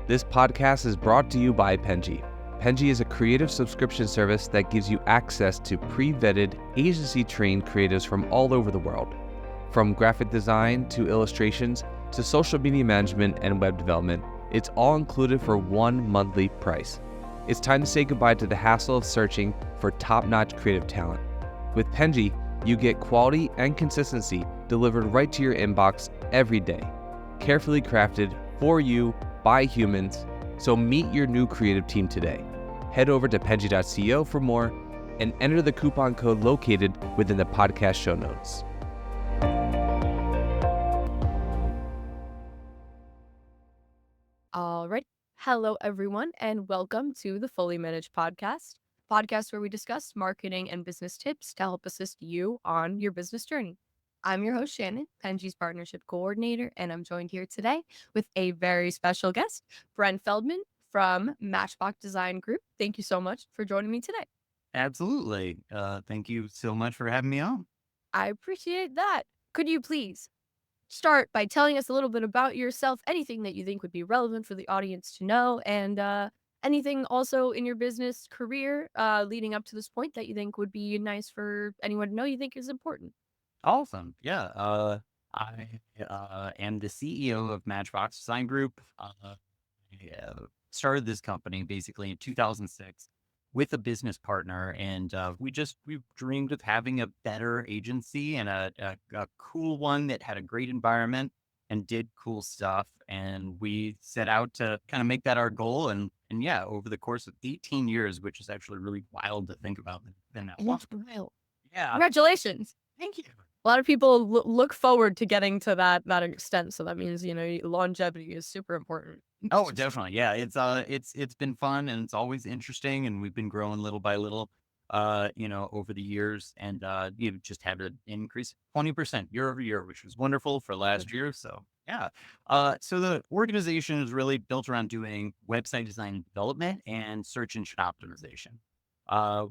This podcast is brought to you by Penji. Penji is a creative subscription service that gives you access to pre-vetted, agency-trained creatives from all over the world. From graphic design to illustrations to social media management and web development, it's all included for one monthly price. It's time to say goodbye to the hassle of searching for top-notch creative talent. With Penji, you get quality and consistency delivered right to your inbox every day, carefully crafted for you by humans. So meet your new creative team today. Head over to penji.co for more and enter the coupon code located within the podcast show notes. All right. Hello, everyone, and welcome to the Fully Managed podcast where we discuss marketing and business tips to help assist you on your business journey. I'm your host, Shannon, Penji's partnership coordinator, and I'm joined here today with a very special guest, Brent Feldman from Matchbox Design Group. Thank you so much for joining me today. Absolutely. Thank you so much for having me on. I appreciate that. Could you please start by telling us a little bit about yourself, anything that you think would be relevant for the audience to know, and anything also in your business career leading up to this point that you think would be nice for anyone to know you think is important? Awesome. Yeah. I am the CEO of Matchbox Design Group. Started this company basically in 2006 with a business partner, and we dreamed of having a better agency and a cool one that had a great environment and did cool stuff. And we set out to kind of make that our goal. And yeah, over the course of 18 years, which is actually really wild to think about, been that long. Wild. Yeah, Congratulations. thank you. A lot of people look forward to getting to that extent, so that means longevity is super important. Oh, definitely. Yeah, it's been fun and it's always interesting, and we've been growing little by little, over the years, and you just had an increase 20% year over year, which was wonderful for last year. So yeah, so the organization is really built around doing website design and development and search engine optimization.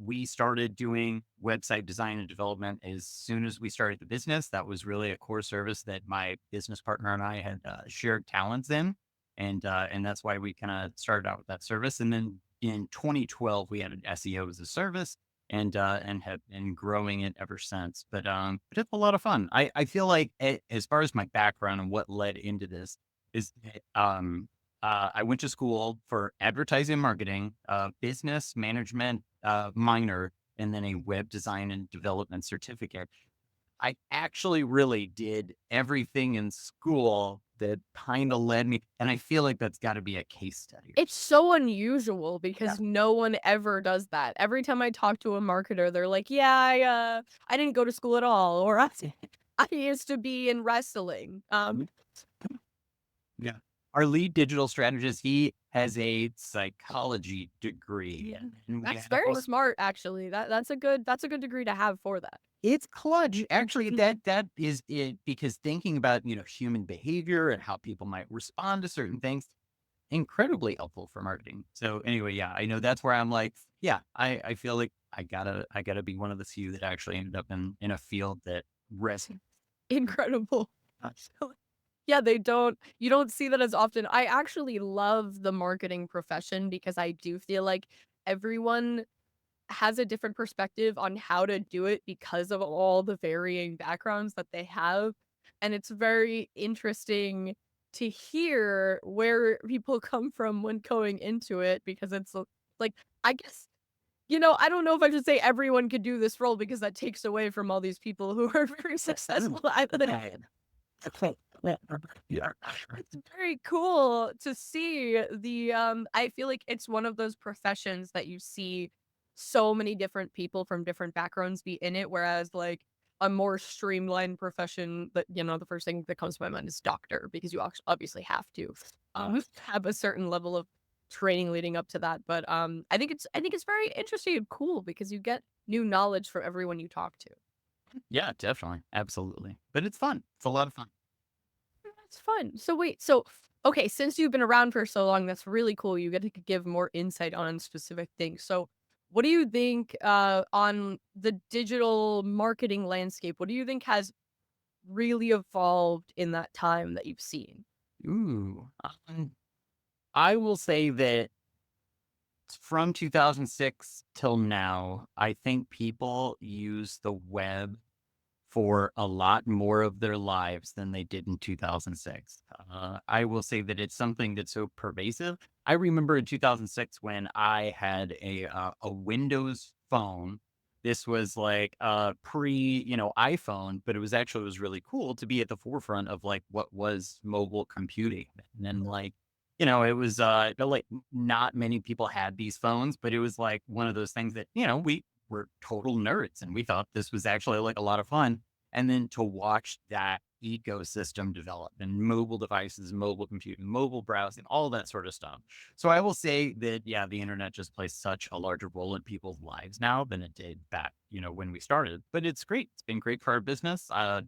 We started doing website design and development as soon as we started the business. That was really a core service that my business partner and I had shared talents in, and that's why we kind of started out with that service. And then in 2012, we added SEO as a service, and have been growing it ever since. But it's a lot of fun. I feel like as far as my background and what led into this is that, I went to school for advertising and marketing, business management minor, and then a web design and development certificate. I actually really did everything in school that kind of led me, and I feel like that's got to be a case study. It's so unusual because no one ever does that. Every time I talk to a marketer, they're like, "Yeah, I didn't go to school at all," or I used to be in wrestling." Yeah. Our lead digital strategist, he has a psychology degree. Yeah. And we That's had very all- smart, actually. That's a good degree to have for that. It's clutch. Actually, that is it, because thinking about, human behavior and how people might respond to certain things, incredibly helpful for marketing. So anyway, yeah, I know that's where I'm like, yeah, I feel like I gotta be one of the few that actually ended up in a field that resonates. Incredible. Yeah, you don't see that as often. I actually love the marketing profession because I do feel like everyone has a different perspective on how to do it because of all the varying backgrounds that they have. And it's very interesting to hear where people come from when going into it because like, I guess, I don't know if I should say everyone could do this role because that takes away from all these people who are very successful at it. Yeah. It's very cool to see I feel like it's one of those professions that you see so many different people from different backgrounds be in it, whereas like a more streamlined profession that, the first thing that comes to my mind is doctor, because you obviously have to have a certain level of training leading up to that. But I think it's very interesting and cool because you get new knowledge from everyone you talk to. Yeah, definitely. Absolutely. But it's fun. It's a lot of fun. That's fun. Okay, since you've been around for so long, that's really cool. You get to give more insight on specific things. So, what do you think on the digital marketing landscape? What do you think has really evolved in that time that you've seen? Ooh. I will say that from 2006 till now, I think people use the web for a lot more of their lives than they did in 2006. I will say that it's something that's so pervasive. I remember in 2006 when I had a Windows phone. This was like pre, iPhone, but it was really cool to be at the forefront of like what was mobile computing. And then like, it was like not many people had these phones, but it was like one of those things that, we were total nerds and we thought this was actually like a lot of fun. And then to watch that ecosystem develop and mobile devices, mobile computing, mobile browsing, all that sort of stuff. So I will say that, yeah, the internet just plays such a larger role in people's lives now than it did back, when we started. But it's great. It's been great for our business. I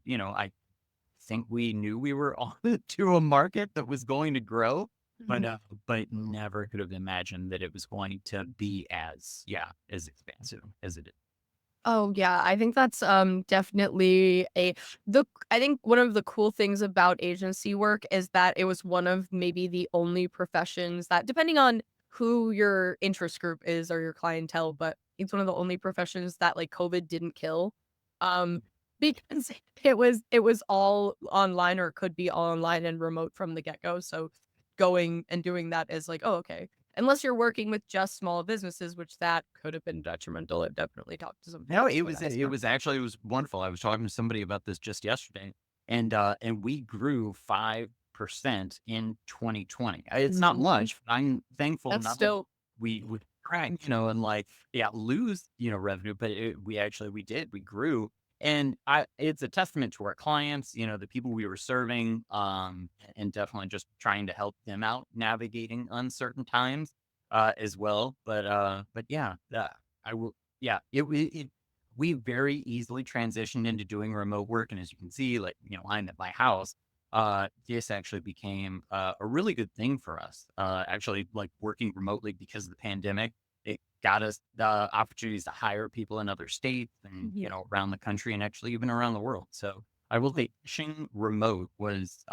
think we knew we were on to a market that was going to grow, but never could have imagined that it was going to be as expansive as it is. Oh yeah, I think that's definitely I think one of the cool things about agency work is that it was one of maybe the only professions that, depending on who your interest group is or your clientele, but it's one of the only professions that like COVID didn't kill. Because it was all online, or could be all online and remote from the get-go. So going and doing that is like, oh, okay. Unless you're working with just small businesses, which that could have been detrimental. I've definitely talked to some No, folks it where was that's it not. was actually it was wonderful. I was talking to somebody about this just yesterday, and we grew 5% in 2020. It's not much, but I'm thankful That's not that still we would crack, and like lose revenue, but we did we grew, and I it's a testament to our clients, the people we were serving, and definitely just trying to help them out navigating uncertain times, as well. But yeah, I will. Yeah, it we very easily transitioned into doing remote work. And as you can see, like, I'm at my house. This actually became a really good thing for us. Actually, like working remotely because of the pandemic, it got us the opportunities to hire people in other states and, yeah. around the country and actually even around the world. So I will say pushing remote was,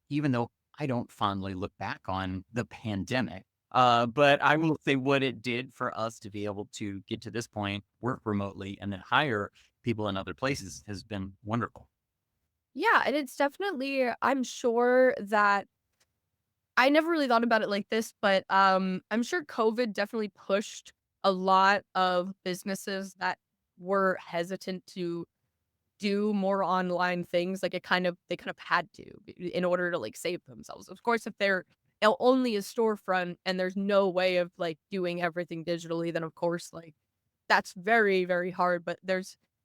even though I don't fondly look back on the pandemic, but I will say what it did for us to be able to get to this point, work remotely, and then hire people in other places has been wonderful. Yeah, and it's definitely, I'm sure that I never really thought about it like this, but I'm sure COVID definitely pushed a lot of businesses that were hesitant to do more online things. Like they kind of had to in order to like save themselves. Of course, if they're only a storefront and there's no way of like doing everything digitally, then of course like that's very, very hard. But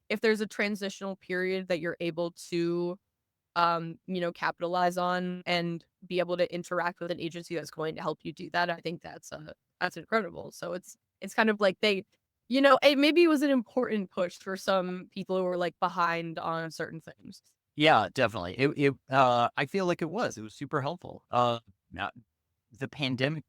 if there's a transitional period that you're able to capitalize on and be able to interact with an agency that's going to help you do that, I think that's incredible. So it's kind of like maybe it was an important push for some people who were like behind on certain things. Yeah, definitely. I feel like it was super helpful. Now, the pandemic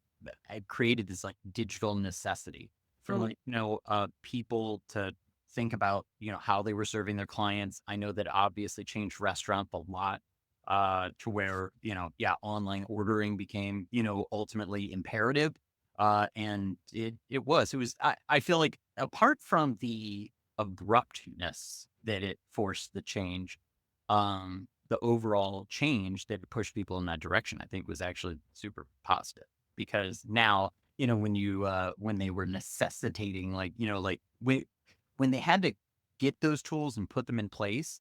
had created this like digital necessity for Mm. like, people to think about, how they were serving their clients. I know that obviously changed restaurants a lot, to where, online ordering became, ultimately imperative. And I feel like apart from the abruptness that it forced the change, the overall change that pushed people in that direction, I think was actually super positive because now, when they were necessitating, like, when they had to get those tools and put them in place,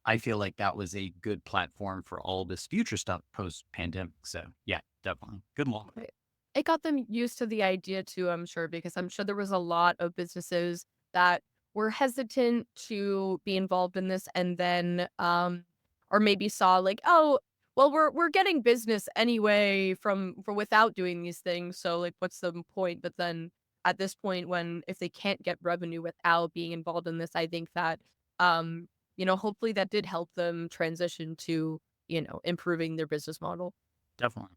I feel like that was a good platform for all this future stuff post pandemic. So yeah, definitely good luck. Right. It got them used to the idea too, I'm sure, because I'm sure there was a lot of businesses that were hesitant to be involved in this, and then or maybe saw like, oh, well, we're getting business anyway for without doing these things. So like what's the point? But then at this point, when if they can't get revenue without being involved in this, I think that hopefully that did help them transition to, improving their business model. Definitely.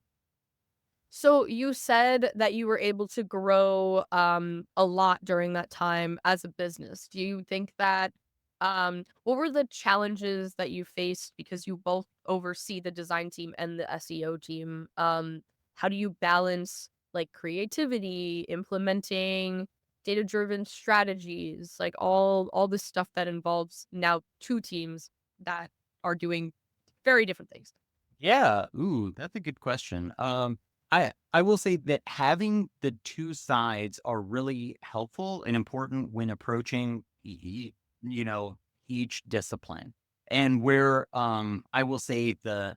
So you said that you were able to grow a lot during that time as a business. Do you think that what were the challenges that you faced, because you both oversee the design team and the SEO team? how do you balance like creativity, implementing data-driven strategies, like all this stuff that involves now two teams that are doing very different things. Yeah. Ooh, that's a good question. I will say that having the two sides are really helpful and important when approaching, you know, each discipline. And where I will say the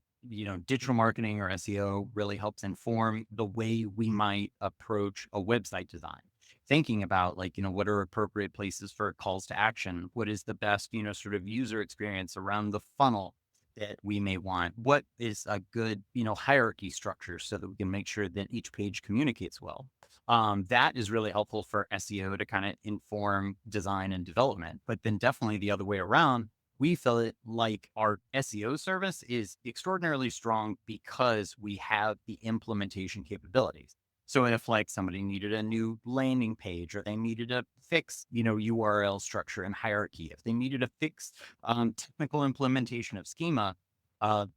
digital marketing or SEO really helps inform the way we might approach a website design. Thinking about like, what are appropriate places for calls to action? What is the best, sort of user experience around the funnel that we may want? What is a good, hierarchy structure so that we can make sure that each page communicates well? That is really helpful for SEO to kind of inform design and development. But then definitely the other way around, we feel it like our SEO service is extraordinarily strong because we have the implementation capabilities. So if like somebody needed a new landing page or they needed to fix, URL structure and hierarchy, if they needed a fix technical implementation of schema,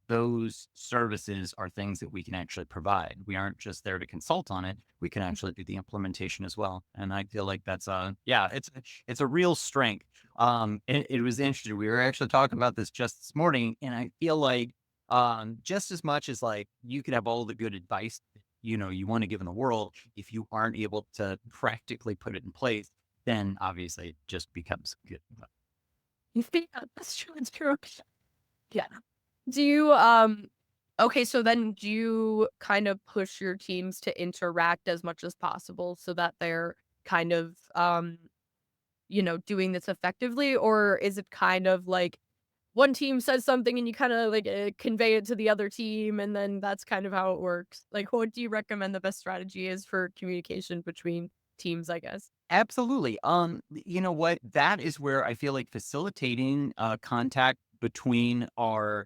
those services are things that we can actually provide. We aren't just there to consult on it. We can actually do the implementation as well. And I feel like that's yeah, it's a real strength. It was interesting. We were actually talking about this just this morning, and I feel like just as much as like you could have all the good advice you want to give in the world, if you aren't able to practically put it in place, then obviously it just becomes good. Yeah, that's true. It's true. Yeah. Do you okay, so then do you kind of push your teams to interact as much as possible so that they're kind of doing this effectively, or is it kind of like one team says something and you kind of like convey it to the other team and then that's kind of how it works? Like what do you recommend the best strategy is for communication between teams, I guess? Absolutely. You know what? That is where I feel like facilitating contact between our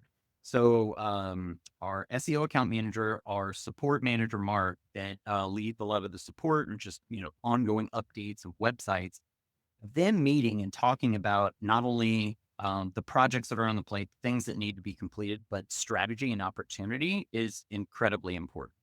SEO account manager, our support manager, Mark, that leads a lot of the support and just, ongoing updates of websites, them meeting and talking about not only the projects that are on the plate, things that need to be completed, but strategy and opportunity is incredibly important.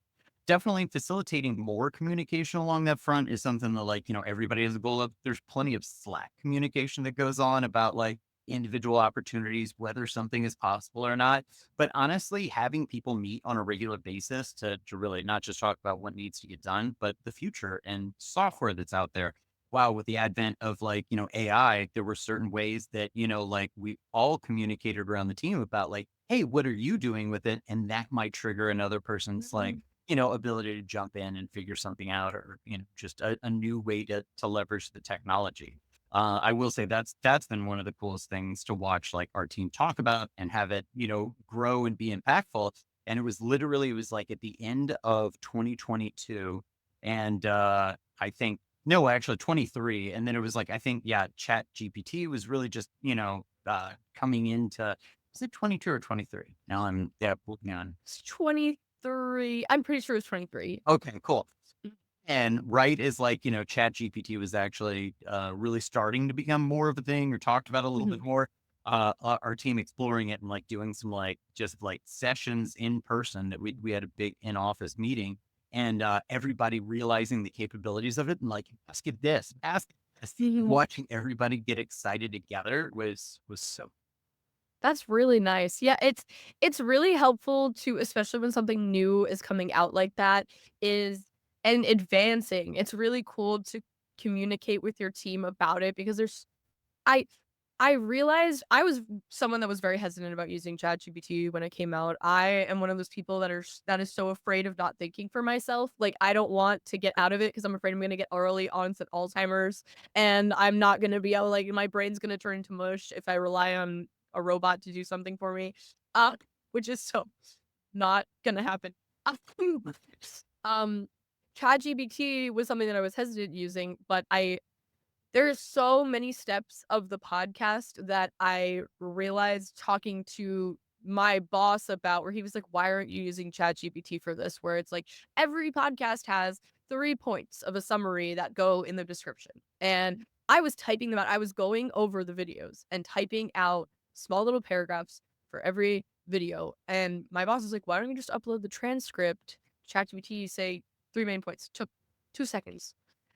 Definitely facilitating more communication along that front is something that like, everybody has a goal of. There's plenty of Slack communication that goes on about like individual opportunities, whether something is possible or not. But honestly, having people meet on a regular basis to really not just talk about what needs to get done, but the future and software that's out there. Wow, with the advent of like, AI, there were certain ways that, like we all communicated around the team about like, hey, what are you doing with it? And that might trigger another person's like, ability to jump in and figure something out, or, just a new way to leverage the technology. I will say that's been one of the coolest things to watch, like our team talk about and have it, grow and be impactful. And it was like at the end of 2022. And I think, no, actually 23. And then it was like, I think, yeah, Chat GPT was really just, coming into, is it 22 or 23? Now I'm, yeah, looking on. It's 23. I'm pretty sure it's 23. Okay, cool. And right as like, Chat GPT was actually really starting to become more of a thing or talked about a little bit Mhm. more, our team exploring it and like doing some like just like sessions in person that we had a big in office meeting, and everybody realizing the capabilities of it and like, ask it this, ask it this. Mhm. Watching everybody get excited together was so. That's really nice. Yeah, it's really helpful to, especially when something new is coming out like that, is and advancing. It's really cool to communicate with your team about it because I I realized I was someone that was very hesitant about using ChatGPT when it came out. I am one of those people that is so afraid of not thinking for myself. Like I don't want to get out of it because I'm afraid I'm gonna get early onset Alzheimer's and I'm not gonna be able like my brain's gonna turn into mush if I rely on a robot to do something for me. Uh, which is so not gonna happen. um ChatGPT was something that I was hesitant using, but there's so many steps of the podcast that I realized talking to my boss about where he was like, "Why aren't you using ChatGPT for this?" Where it's like every podcast has 3 points of a summary that go in the description. And I was typing them out. I was going over the videos and typing out small little paragraphs for every video. And my boss was like, "Why don't you just upload the transcript ChatGPT say 3 main points. Took 2 seconds.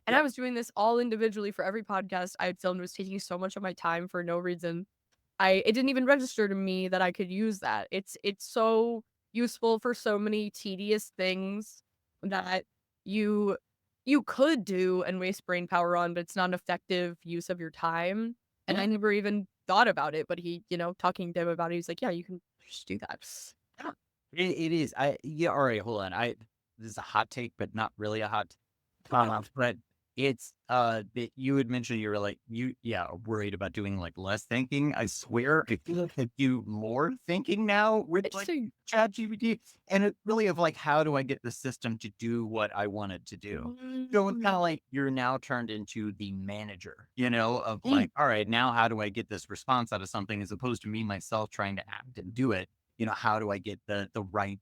And I was doing this all individually for every podcast I had filmed. It was taking so much of my time for no reason. It didn't even register to me that I could use that. It's so useful for so many tedious things that you you could do and waste brain power on, but it's not an effective use of your time. And I never even thought about it, but he, talking to him about it, he's like, yeah, you can just do that. Yeah, it is. Yeah. All right. Hold on. This is a hot take, but not really a hot. But it's you had mentioned you were like worried about doing like less thinking. I swear, I feel like I do more thinking now with like Interesting. ChatGPT, and it's really of like how do I get the system to do what I want it to do. So it's kind of like you're now turned into the manager, of like, all right, now how do I get this response out of something as opposed to me myself trying to act and do it. How do I get the right,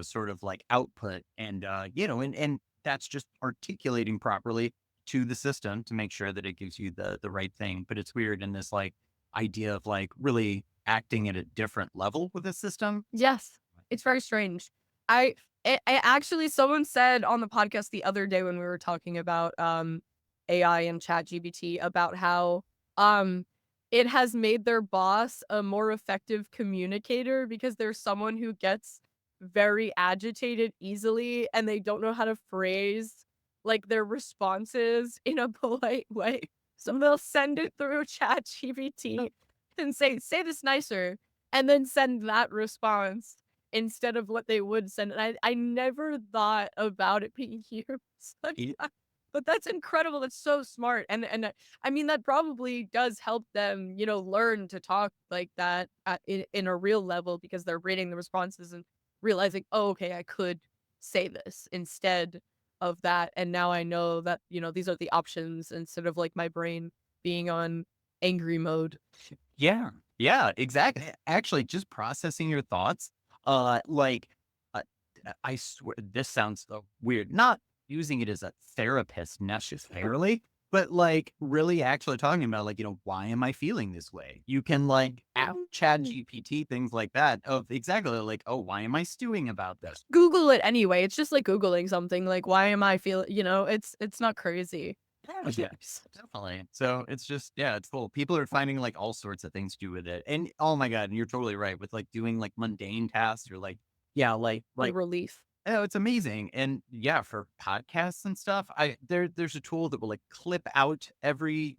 sort of like output and and that's just articulating properly to the system to make sure that it gives you the right thing. But it's weird in this like idea of like really acting at a different level with the system. Yes, it's very strange. I actually someone said on the podcast the other day when we were talking about AI and ChatGPT about how um it has made their boss a more effective communicator because there's someone who gets very agitated easily and they don't know how to phrase like their responses in a polite way. So they'll send it through ChatGPT and say this nicer and then send that response instead of what they would send. And I never thought about it being used like It- that. But that's incredible. That's so smart. And I mean that probably does help them, learn to talk like that in a real level because they're reading the responses and realizing, oh, okay, I could say this instead of that. And now I know that, these are the options instead of like my brain being on angry mode. Yeah. Yeah, exactly. Actually, just processing your thoughts. Like, uh, I swear, this sounds so weird. Not using it as a therapist necessarily, but like really actually talking about like, why am I feeling this way? You can like ask Chat GPT things like that of exactly like, oh, why am I stewing about this? Google it anyway. It's just like Googling something like, why am I feeling, it's not crazy. Yes, definitely. So it's just, yeah, it's cool. People are finding like all sorts of things to do with it. And oh my God, and you're totally right with like doing like mundane tasks or like, yeah, The like, relief. oh, it's amazing. And yeah, for podcasts and stuff, there's a tool that will like clip out every,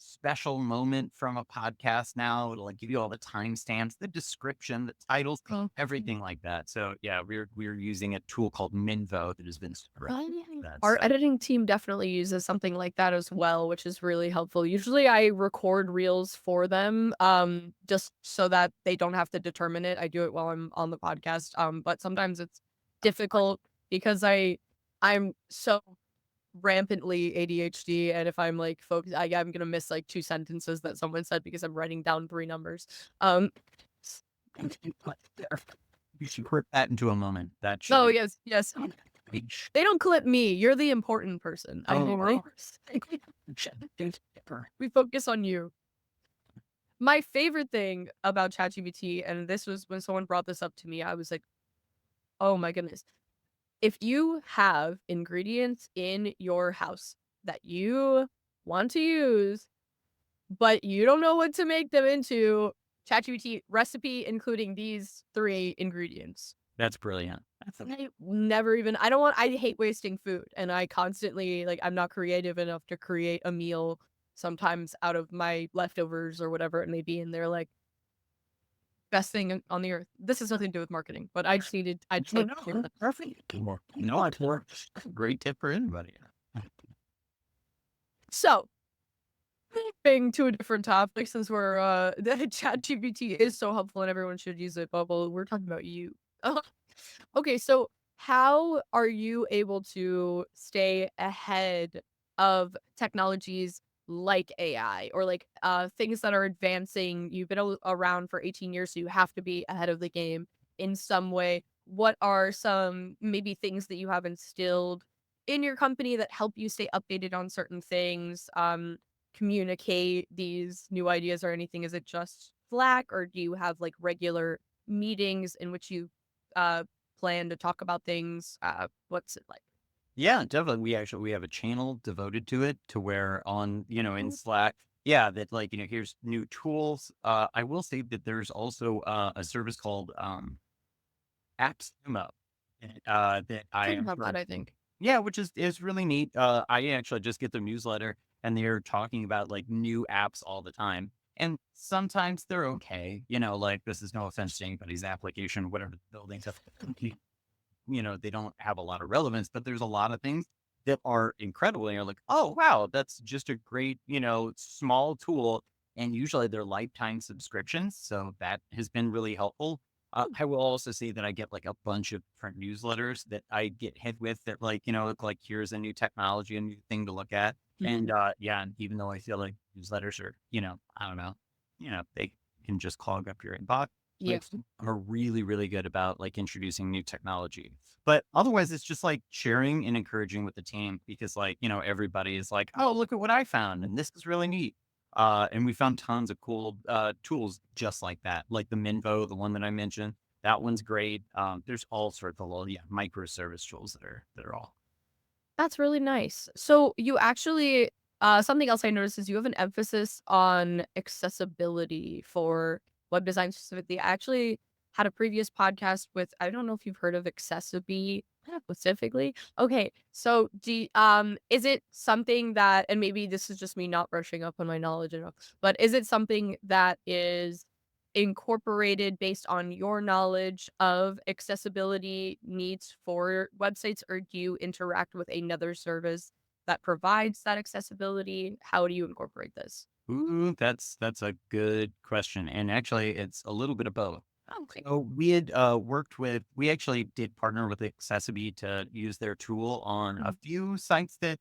special moment from a podcast now. It'll like give you all the timestamps, the description, the titles, everything like that. So yeah, we're using a tool called Minvo that has been super helpful with that. Our So editing team definitely uses something like that as well, which is really helpful. Usually I record reels for them, just so that they don't have to determine it. I do it while I'm on the podcast. But sometimes it's difficult because I'm so rampantly ADHD, and if I'm like focused, I'm gonna miss like 2 sentences that someone said because I'm writing down 3 numbers. you should clip that into a moment. That should Oh be. yes, yes. They don't clip me. You're the important person. Oh, We focus on you. My favorite thing about ChatGPT, and this was when someone brought this up to me, I was like, oh my goodness. If you have ingredients in your house that you want to use, but you don't know what to make them into, ChatGPT recipe including these 3 ingredients. that's brilliant. I never even I hate wasting food and I constantly like I'm not creative enough to create a meal sometimes out of my leftovers or whatever it may be and they're like best thing on the earth. This has nothing to do with marketing, but I just No, like no, to share that. perfect. No, it's great tip for anybody. So, moving to a different topic since we're the ChatGPT is so helpful and everyone should use it, but we're talking about you. Okay, so how are you able to stay ahead of technologies like AI or like things that are advancing? You've been around for 18 years, so you have to be ahead of the game in some way. What are some maybe things that you have instilled in your company that help you stay updated on certain things? Communicate these new ideas or anything? Is it just Slack or do you have like regular meetings in which you uh plan to talk about things? What's it like? Yeah, definitely. We have a channel devoted to it to where on, in Oh, Slack, yeah, that like, here's new tools. I will say that there's also a service called actionable that I heard am about that, I think. yeah, which is really neat. I actually just get their newsletter and they're talking about like new apps all the time. And sometimes they're okay, like this is no offense to anybody's application, whatever the buildings have, they don't have a lot of relevance, but there's a lot of things that are incredible. And you're like, oh, wow, that's just a great, small tool. And usually they're lifetime subscriptions. So that has been really helpful. I will also say that I get like a bunch of different newsletters that I get hit with that like, look like here's a new technology, a new thing to look at. And Mhm. yeah, and even though I feel like newsletters are, I don't know, they can just clog up your inbox. Yeah. Like are really, really good about like introducing new technology. But otherwise, it's just like sharing and encouraging with the team because like, everybody is like, oh, look at what I found. And this is really neat. And we found tons of cool tools just like that, like the Minvo, the one that I mentioned. That one's great. There's all sorts of little, yeah, microservice tools that are all. That's really nice. So you actually, something else I noticed is you have an emphasis on accessibility for web design specifically. I actually had a previous podcast with, I don't know if you've heard of Accessibility specifically. Okay, so is it something that, and maybe this is just me not brushing up on my knowledge enough, but is it something that is incorporated based on your knowledge of accessibility needs for websites, or do you interact with another service that provides that accessibility? How do you incorporate this? Ooh, that's a good question. And actually, it's a little bit of both. Oh, okay. So we had we actually did partner with Accessibility to use their tool on a Mhm, few sites that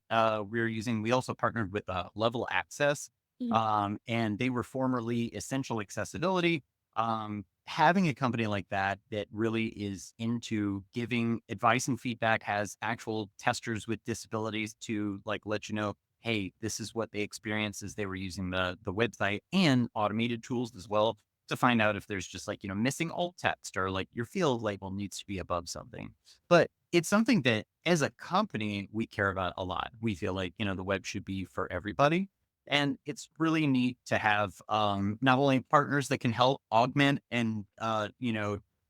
we were using. We also partnered with Level Access, mhm, and they were formerly Essential Accessibility. Having a company like that that really is into giving advice and feedback, has actual testers with disabilities to like let you know, hey, this is what they experienced as they were using the website, and automated tools as well to find out if there's just like, missing alt text or like your field label needs to be above something. But it's something that as a company, we care about a lot. We feel like, the web should be for everybody. And it's really neat to have not only partners that can help augment and,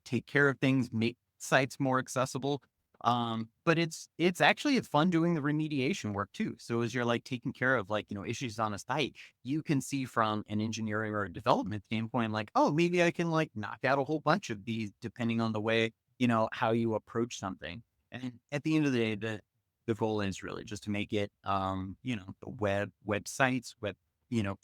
take care of things, make sites more accessible, but it's fun doing the remediation work too. So as you're like taking care of like, issues on a site, you can see from an engineering or a development standpoint, like, oh, maybe I can like knock out a whole bunch of these depending on the way, how you approach something. And at the end of the day, the goal is really just to make it the websites,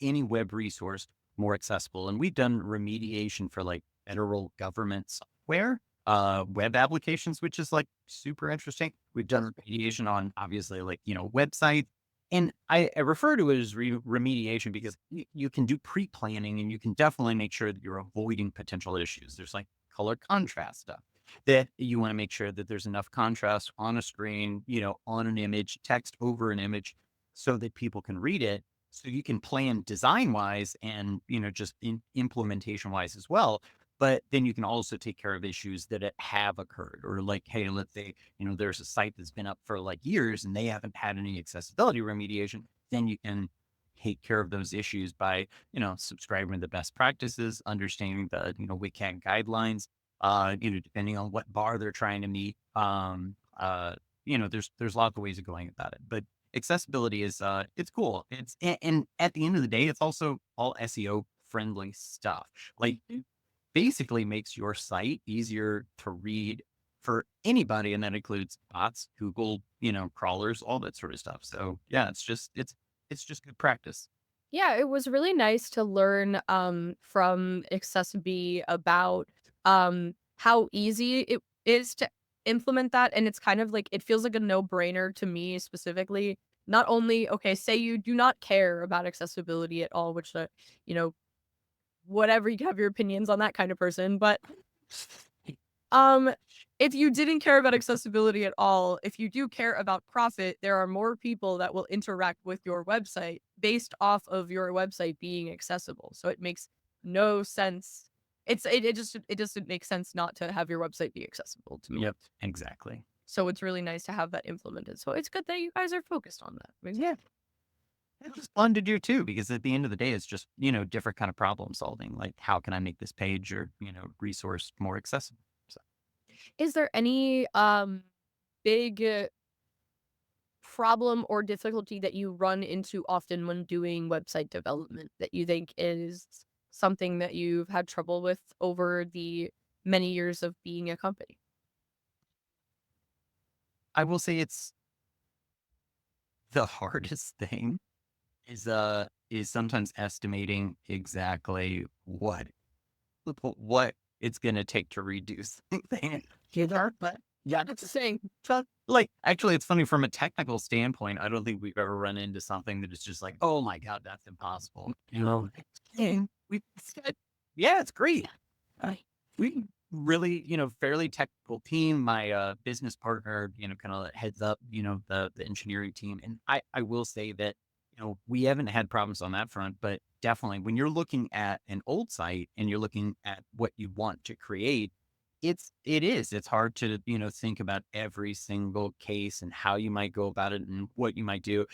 any web resource more accessible. And we've done remediation for like federal government software web applications, which is like super interesting. We've done remediation on obviously like, websites. And I refer to it as remediation because you can do pre-planning and you can definitely make sure that you're avoiding potential issues. There's like color contrast stuff that you want to make sure that there's enough contrast on a screen, on an image, text over an image so that people can read it. So you can plan design wise and, just implementation wise as well, but then you can also take care of issues that have occurred or like, hey, let's say, there's a site that's been up for like years and they haven't had any accessibility remediation. Then you can take care of those issues by, subscribing to the best practices, understanding the, WCAG guidelines, depending on what bar they're trying to meet. There's lots of ways of going about it, but accessibility is, it's cool. And at the end of the day, it's also all SEO friendly stuff. Like basically makes your site easier to read for anybody. And that includes bots, Google, crawlers, all that sort of stuff. So yeah, it's just good practice. Yeah, it was really nice to learn from Accessibility about how easy it is to implement that, and it's kind of like it feels like a no-brainer to me specifically. Not only, okay, say you do not care about accessibility at all, which you know, whatever, you have your opinions on that kind of person, but um, if you didn't care about accessibility at all, if you do care about profit, there are more people that will interact with your website based off of your website being accessible. So it makes no sense it doesn't make sense not to have your website be accessible to the Yep, world. exactly. So it's really nice to have that implemented. So it's good that you guys are focused on that. I mean, Yeah. It's just fun to do too, because at the end of the day, it's just, different kind of problem solving. Like, how can I make this page or, resource more accessible? So is there any big problem or difficulty that you run into often when doing website development that you think is something that you've had trouble with over the many years of being a company? I will say it's the hardest thing is sometimes estimating exactly what it's gonna take to redo something. But yeah, That's the saying. like, actually, it's funny from a technical standpoint. I don't think we've ever run into something that is just like, oh my god, that's impossible. And we said, yeah, it's great. Uh, we really, fairly technical team. My business partner, kind of heads up, the engineering team, and I will say that we haven't had problems on that front, but definitely when you're looking at an old site and you're looking at what you want to create, it's hard to, think about every single case and how you might go about it and what you might do.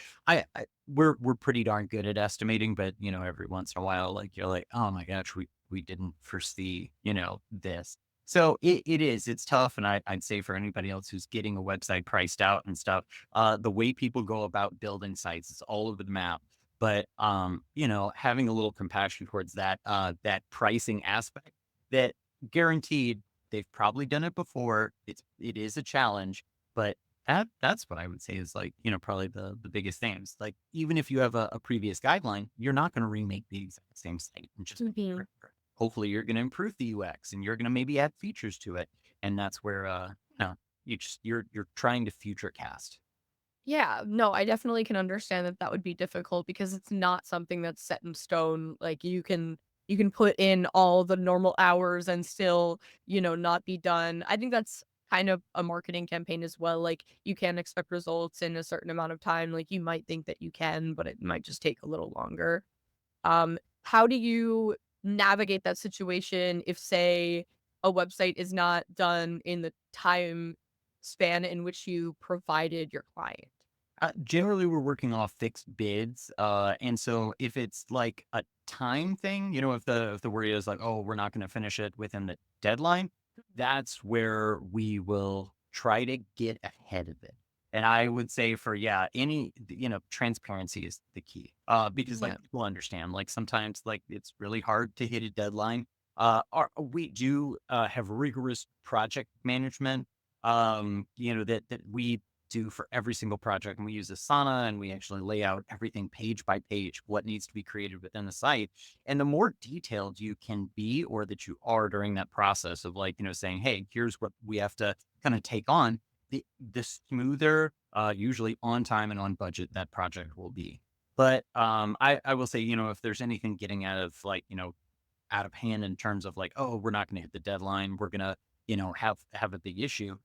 We're pretty darn good at estimating, but every once in a while, like you're like, oh my gosh, we didn't foresee, this. So it's tough. And I'd say for anybody else who's getting a website priced out and stuff, the way people go about building sites is all over the map. But having a little compassion towards that pricing aspect, that guaranteed they've probably done it before. It is a challenge, but that's what I would say is like, probably the biggest things. Like, even if you have a previous guideline, you're not going to remake the exact same site and just Mhm. hopefully you're going to improve the UX and you're going to maybe add features to it. And that's where no, you're trying to future cast. Yeah, no, I definitely can understand that that would be difficult because it's not something that's set in stone. Like you can put in all the normal hours and still, not be done. I think that's kind of a marketing campaign as well. Like you can expect results in a certain amount of time. Like you might think that you can, but it might just take a little longer. How do you navigate that situation if, say, a website is not done in the time span in which you provided your client? Generally, we're working off fixed bids, and so if it's like a time thing, if the worry is like, oh, we're not going to finish it within the deadline, that's where we will try to get ahead of it. And I would say for any transparency is the key, because Yeah. like people understand, like sometimes like it's really hard to hit a deadline. We do have rigorous project management, that we do for every single project. And we use Asana and we actually lay out everything page by page, what needs to be created within the site. And the more detailed you can be, or that you are during that process of like, saying, hey, here's what we have to kind of take on, the smoother, usually on time and on budget that project will be. But I will say, if there's anything getting out of like, out of hand in terms of like, oh, we're not going to hit the deadline, we're going to, have a big issue,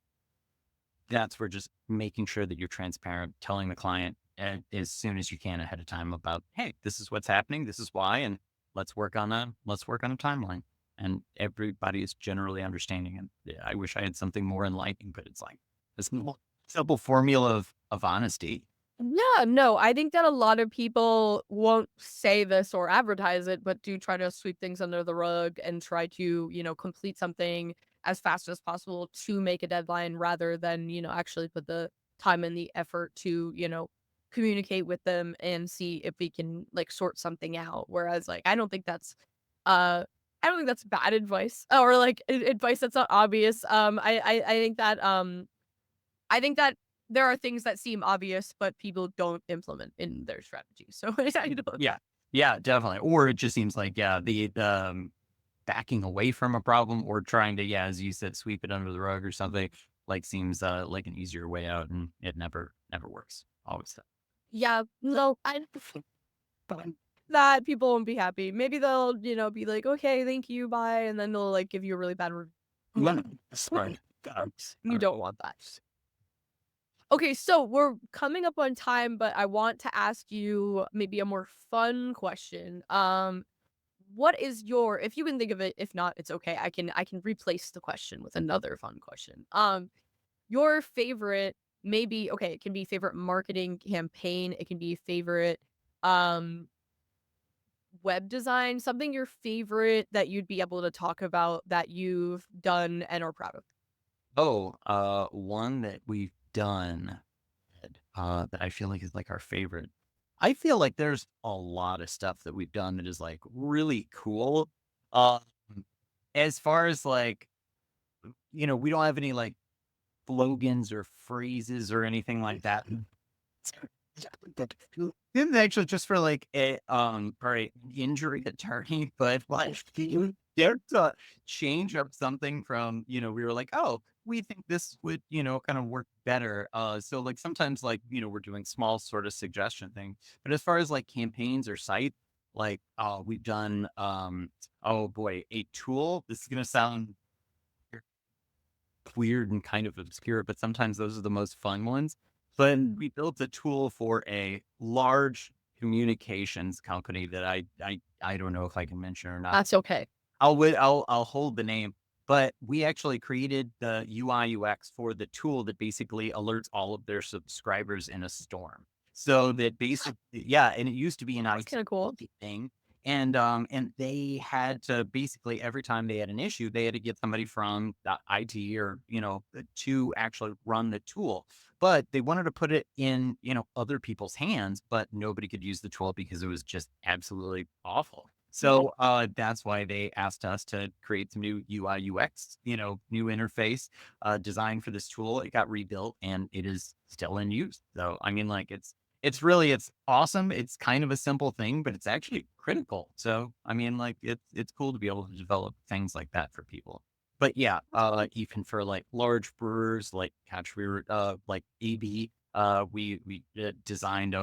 that's where just making sure that you're transparent, telling the client as soon as you can ahead of time about, hey, this is what's happening, this is why, and let's work on a timeline. And everybody is generally understanding. And yeah, I wish I had something more enlightening, but it's like this simple formula of honesty. Yeah, no, I think that a lot of people won't say this or advertise it, but do try to sweep things under the rug and try to, complete something as fast as possible to make a deadline rather than, actually put the time and the effort to, communicate with them and see if we can like sort something out. Whereas like uh I don't think that's bad advice or like advice that's not obvious. I think that there are things that seem obvious, but people don't implement in their strategy. So I don't. Yeah. Yeah, definitely. Or it just seems like, the backing away from a problem or trying to, as you said, sweep it under the rug or something, like seems like an easier way out, and it never works. Always. Yeah, no, I but that people won't be happy. Maybe they'll, be like, okay, thank you, bye, and then they'll like give you a really bad review. Right. God. You don't want that. Okay, so we're coming up on time, but I want to ask you maybe a more fun question. what is your, if you can think of it, if not, it's okay. I can replace the question with another fun question. Your favorite, maybe, okay, it can be favorite marketing campaign, it can be favorite um web design, something your favorite that you'd be able to talk about that you've done and are proud of. One that we've done that I feel like is like our favorite. I feel like there's a lot of stuff that we've done that is like really cool. Um, as far as like, we don't have any like slogans or phrases or anything like that. This is actually just for like a injury attorney, but like there's a change of something from, we were like, oh, we think this would, kind of work better. So like sometimes like, we're doing small sort of suggestion thing. But as far as like campaigns or site, like we've done oh boy, a tool. This is gonna sound weird and kind of obscure, but sometimes those are the most fun ones. But we built a tool for a large communications company that I don't know if I can mention or not. That's okay. I'll hold the name, but we actually created the UI UX for the tool that basically alerts all of their subscribers in a storm. So that basically, yeah, and it used to be an That's kind of cool. IT thing. And they had to basically every time they had an issue, they had to get somebody from the IT or, to actually run the tool. But they wanted to put it in, other people's hands, but nobody could use the tool because it was just absolutely awful. So that's why they asked us to create some new UI UX, new interface design for this tool. It got rebuilt and it is still in use. So I mean, like it's awesome. It's kind of a simple thing, but it's actually critical. So I mean, like it's cool to be able to develop things like that for people. But yeah, even for like large brewers, like like AB, we designed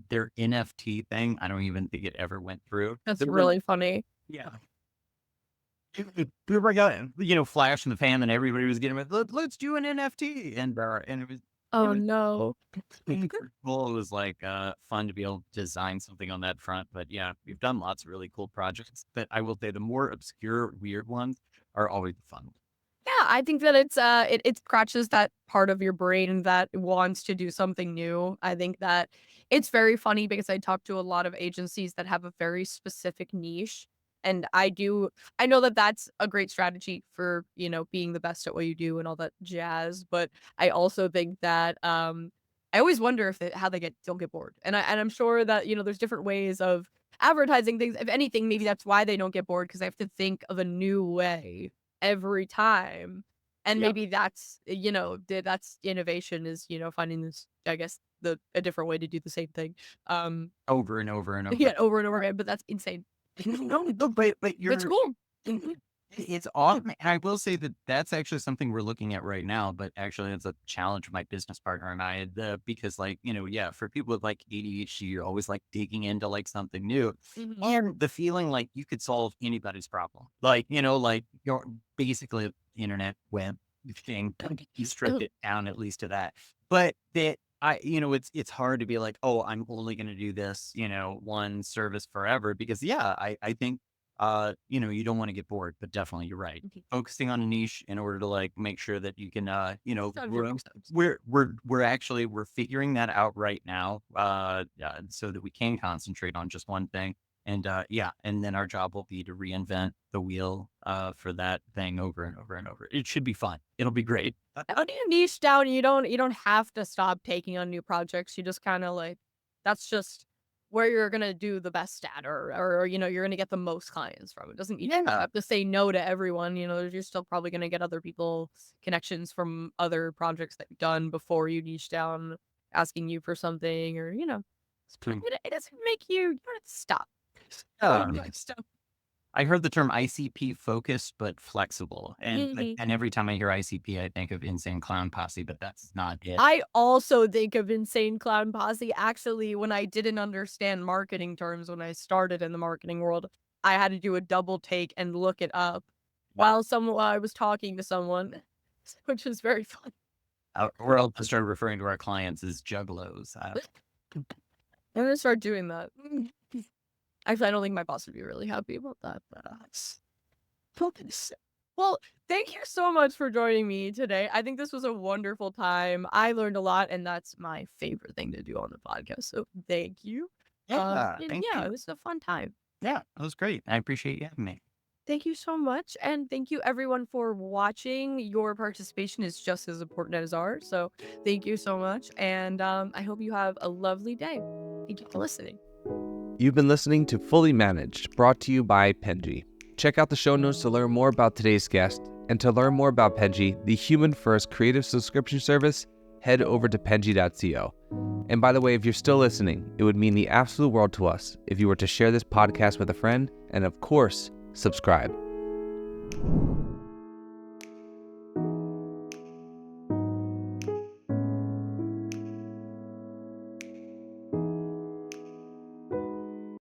their NFT thing. I don't even think it ever went through. That's There was- really funny. yeah. We were going, flash in the pan, and everybody was getting, let's do an NFT, and it Oh was no. cool. It was like fun to be able to design something on that front. But yeah, we've done lots of really cool projects. But I will say the more obscure, weird ones are always the fun. Yeah, I think that it scratches that part of your brain that wants to do something new. I think that it's very funny because I talk to a lot of agencies that have a very specific niche, and I know that that's a great strategy for, being the best at what you do and all that jazz, but I also think that I always wonder if how they don't get bored. And I'm sure that, there's different ways of advertising things. If anything, maybe that's why they don't get bored because they have to think of a new way every time. And Yeah. maybe that's, that's innovation is, finding this, I guess, a different way to do the same thing. Um, Over and over and over. yeah, over and over again, but that's insane. No, but But you're it's cool. it's awesome. And I will say that that's actually something we're looking at right now, but actually it's a challenge my business partner and I, because like, yeah, for people with like ADHD, you're always like digging into like something new Mhm. and the feeling like you could solve anybody's problem. Like, like you're basically internet web thing, you stripped it down at least to that. But that it's hard to be like, oh, I'm only going to do this, one service forever because yeah, I think you don't want to get bored, but definitely you're right. Mhm. Focusing on a niche in order to like make sure that you can Sounds we're good, makes sense. we're figuring that out right now so that we can concentrate on just one thing. And yeah, and then our job will be to reinvent the wheel for that thing over and over and over. It should be fun. It'll be great. When you niche down, you don't have to stop taking on new projects. You just kind of like, that's just where you're gonna do the best at, or you're gonna get the most clients from. It doesn't, you don't Yeah. have to say no to everyone. You're still probably gonna get other people connections from other projects that you've done before you niche down, asking you for something, or it doesn't make you don't have to stop. Yeah. Stop. I heard the term ICP focused but flexible. And Mhm. and every time I hear ICP, I think of Insane Clown Posse, but that's not it. I also think of Insane Clown Posse. Actually, when I didn't understand marketing terms when I started in the marketing world, I had to do a double take and look it up while I was talking to someone, which is very fun. We're all just started referring to our clients as juggalos. I'm gonna start doing that. Actually, I don't think my boss would be really happy about that. But well, thank you so much for joining me today. I think this was a wonderful time. I learned a lot, and that's my favorite thing to do on the podcast. So thank you. And Thank yeah, you. it was a fun time. Yeah, that was great. I appreciate you having me. Thank you so much. And thank you everyone for watching. Your participation is just as important as ours. So thank you so much. And I hope you have a lovely day. Thank you for listening. You've been listening to Fully Managed, brought to you by Penji. Check out the show notes to learn more about today's guest, and to learn more about Penji, the human-first creative subscription service, head over to penji.co. And by the way, if you're still listening, it would mean the absolute world to us if you were to share this podcast with a friend, and of course, subscribe.